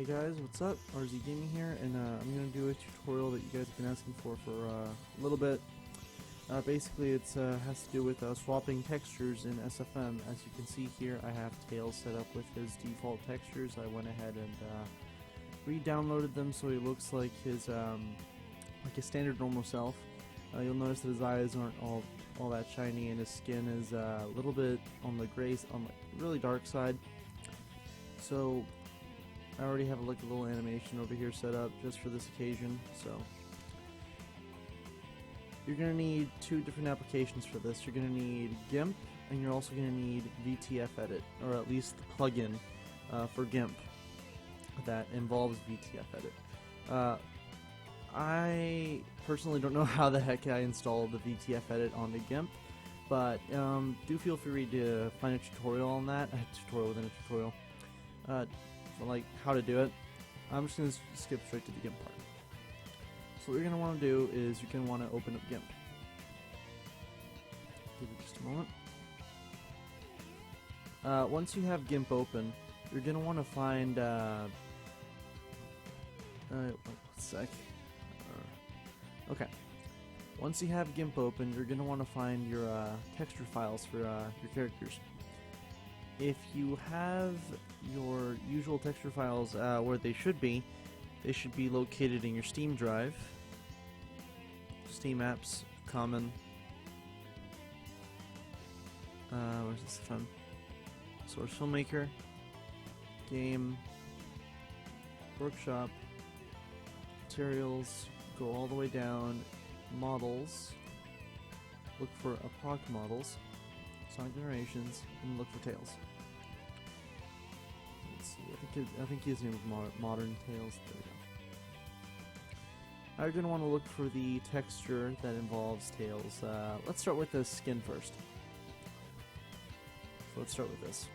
Hey guys, what's up? RZ Gaming here, and I'm going to do a tutorial that you guys have been asking for a little bit. Basically, it has to do with swapping textures in SFM. As you can see here, I have Tails set up with his default textures. I went ahead and re-downloaded them so he looks like his standard normal self. You'll notice that his eyes aren't all that shiny, and his skin is a little bit on the gray, on the really dark side. So I already have a little animation over here set up just for this occasion. So you're going to need two different applications for this. You're going to need GiMP, and you're also going to need VTF Edit, or at least the plugin for GiMP that involves VTF Edit. I personally don't know how the heck I installed the VTF Edit onto GiMP, but do feel free to find a tutorial on that. A tutorial within a tutorial. Like how to do it. I'm just going to skip straight to the GiMP part. So what you're going to want to do is you're going to want to open up GiMP. Give it just a moment. Once you have GiMP open, you're going to want to find one sec. Okay. Once you have GiMP open, you're going to want to find your texture files for your characters. If you have your usual texture files where they should be located in your Steam drive. Steam apps, common. Where's this from? Source Filmmaker, game, workshop, materials, go all the way down, models, look for Apoc models, Sonic Generations, and look for Tails. Let's see, I think his name is Modern Tails. There we go. Now you're going to want to look for the texture that involves Tails. Let's start with the skin first. So let's start with this.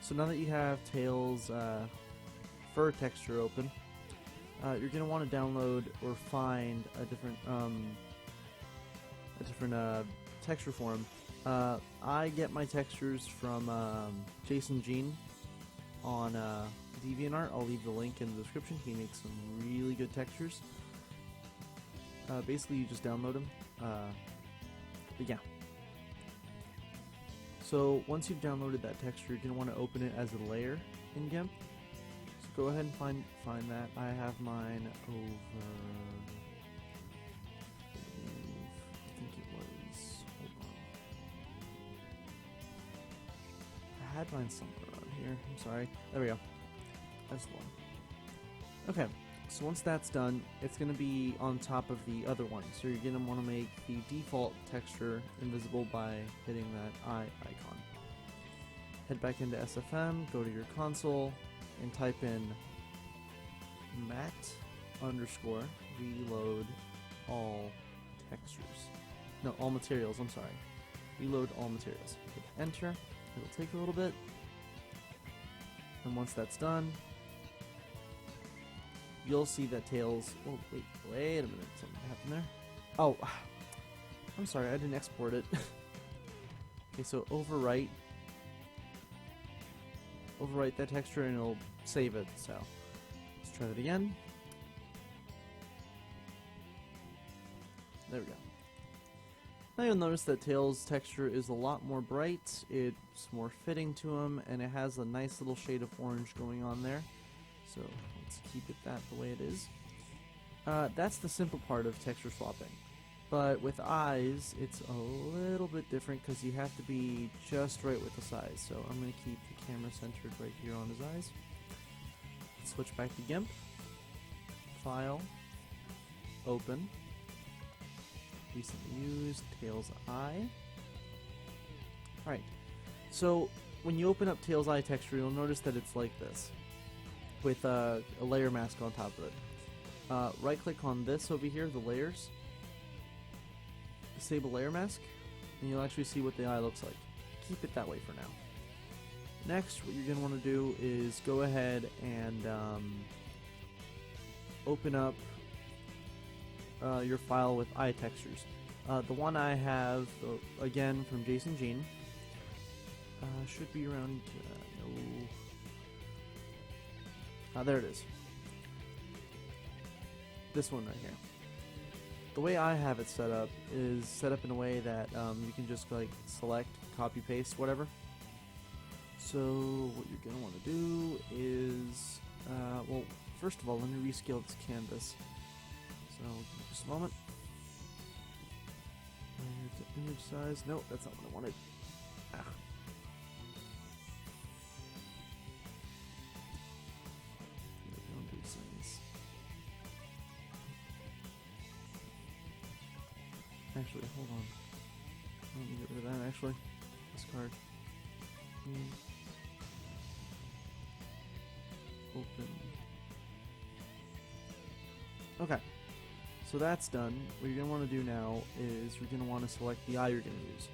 So now that you have Tails' fur texture open, you're going to want to download or find a different texture form. I get my textures from Jayson Jean on Deviant Art. I'll leave the link in the description. He makes some really good textures. Basically, you just download them. But yeah. So once you've downloaded that texture, you're going to want to open it as a layer in GiMP. So go ahead and find that. I have mine over. I think it was. Hold on. I had mine somewhere around here. I'm sorry. There we go. That's the one. Okay, so once that's done, it's going to be on top of the other one. So you're going to want to make the default texture invisible by hitting that eye icon. Head back into SFM, go to your console, and type in mat underscore reload all textures. No, all materials, I'm sorry. Reload all materials. Hit enter. It'll take a little bit. And once that's done, you'll see that Tails. Oh, wait a minute. Something happened there. Oh, I'm sorry. I didn't export it. Okay, so overwrite that texture, and it'll save it. So let's try that again. There we go. Now you'll notice that Tails' texture is a lot more bright. It's more fitting to him, and it has a nice little shade of orange going on there. So let's keep it the way it is. That's the simple part of texture swapping. But with eyes, it's a little bit different because you have to be just right with the size. So I'm going to keep the camera centered right here on his eyes. Switch back to GiMP. File. Open. Recently used Tails' eye. Alright. So when you open up Tails' eye texture, you'll notice that it's like this, with a layer mask on top of it. Right click on this over here, the layers, disable layer mask, and you'll actually see what the eye looks like. Keep it that way for now. Next, what you're going to want to do is go ahead and open up your file with eye textures. The one I have, again from Jayson Jean, should be around There it is. This one right here. The way I have it set up is set up in a way that you can just like select, copy, paste, whatever. So what you're going to want to do is, well, first of all, let me rescale this canvas. So just a moment. Here's the image size. Nope, that's not what I wanted. Ah. Actually, hold on. Let me get rid of that, actually. This card. Open. Okay. So that's done. What you're going to want to do now is you're going to want to select the eye you're going to use.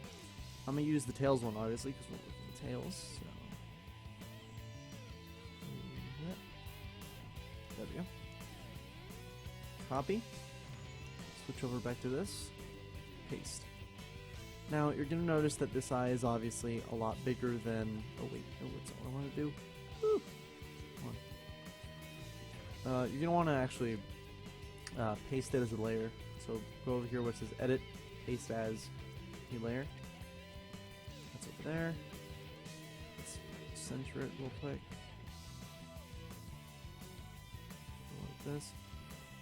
I'm going to use the tails one, obviously, because we're looking at tails. So. There we go. Copy. Switch over back to this. Paste. Now you're going to notice that this eye is obviously a lot bigger than. Oh wait, no, that's all I want to do. Woo. You're going to want to actually paste it as a layer. So go over here where it says Edit, Paste as a layer. That's over there. Let's center it real quick. Like this.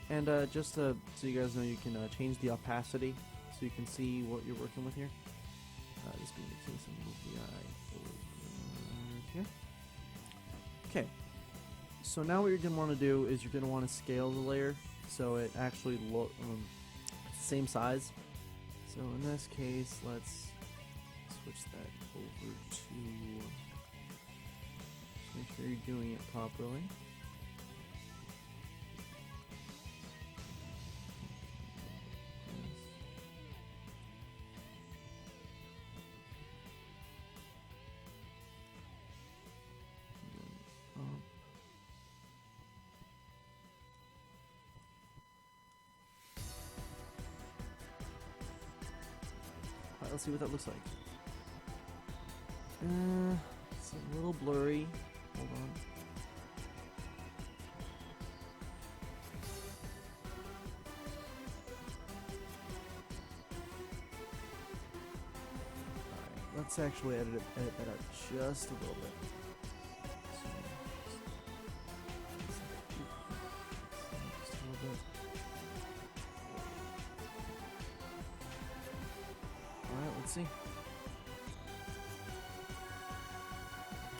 And just so you guys know, you can change the opacity so you can see what you're working with here. This being the case, I'm going to move the eye over here. Okay. So now what you're going to want to do is you're going to want to scale the layer so it actually looks same size. So in this case, let's switch that over to make sure you're doing it properly. Let's see what that looks like. It's a little blurry. Hold on. Alright, let's actually edit that out just a little bit. Just a little bit. Alright, let's see.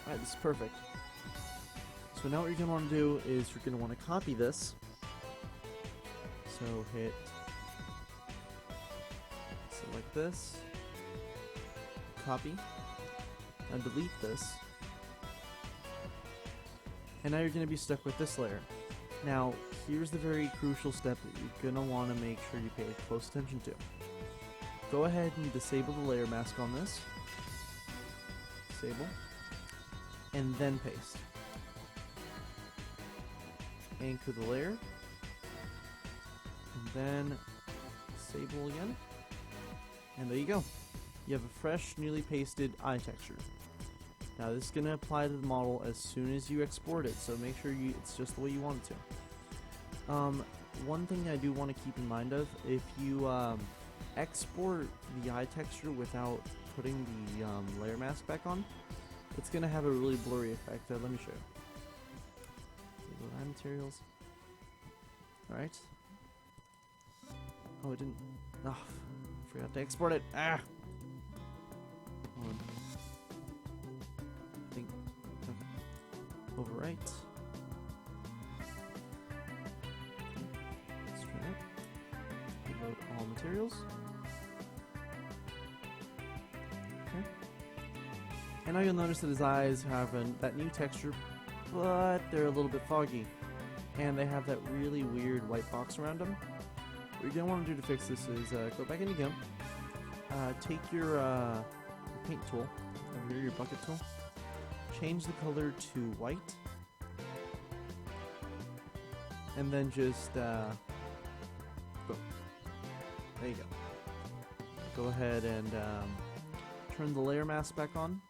Alright, this is perfect. So now what you're going to want to do is you're going to want to copy this. So hit select this, copy, and delete this. And now you're going to be stuck with this layer. Now, here's the very crucial step that you're going to want to make sure you pay close attention to. Go ahead and disable the layer mask on this. Disable. And then paste. Anchor the layer. And then disable again. And there you go. You have a fresh, newly pasted eye texture. Now this is going to apply to the model as soon as you export it, so make sure it's just the way you want it to. One thing I do want to keep in mind of, if you export the eye texture without putting the layer mask back on, it's going to have a really blurry effect. Let me show you. Go to eye materials. Alright. Oh, it didn't. Oh, forgot to export it. Ah! Hold on. Think. Okay. Overwrite. Let's try it. Reload all materials. Okay. And now you'll notice that his eyes have that new texture, but they're a little bit foggy. And they have that really weird white box around them. What you're going to want to do to fix this is go back into GiMP, take your paint tool, over here, your bucket tool, change the color to white, and then just, boom. There you go. Go ahead and turn the layer mask back on.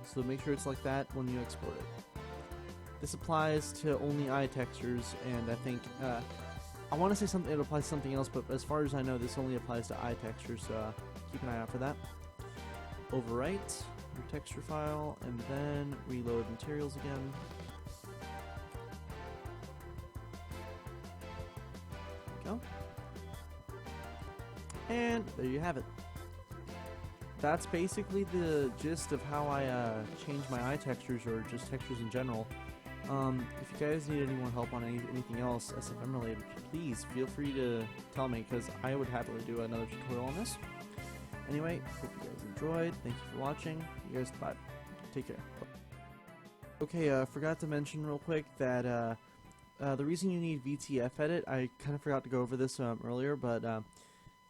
So make sure it's like that when you export it. This applies to only eye textures, and I think I want to say something. It applies to something else, but as far as I know, this only applies to eye textures. So keep an eye out for that. Overwrite your texture file, and then reload materials again. There we go. And there you have it. That's basically the gist of how I change my eye textures, or just textures in general. If you guys need any more help on anything else SFM related, please feel free to tell me, because I would happily do another tutorial on this. Anyway, hope you guys enjoyed. Thank you for watching. You guys, bye. Take care. Okay, forgot to mention real quick that the reason you need VTF edit, I kind of forgot to go over this earlier, but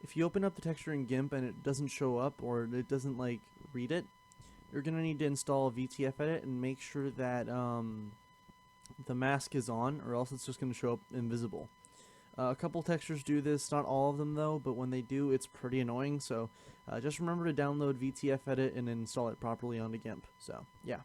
if you open up the texture in GiMP and it doesn't show up, or it doesn't like read it, you're gonna need to install VTF edit and make sure that the mask is on, or else it's just gonna show up invisible. A couple textures do this, not all of them though, but when they do, it's pretty annoying. So just remember to download VTF edit and install it properly onto GiMP. So yeah.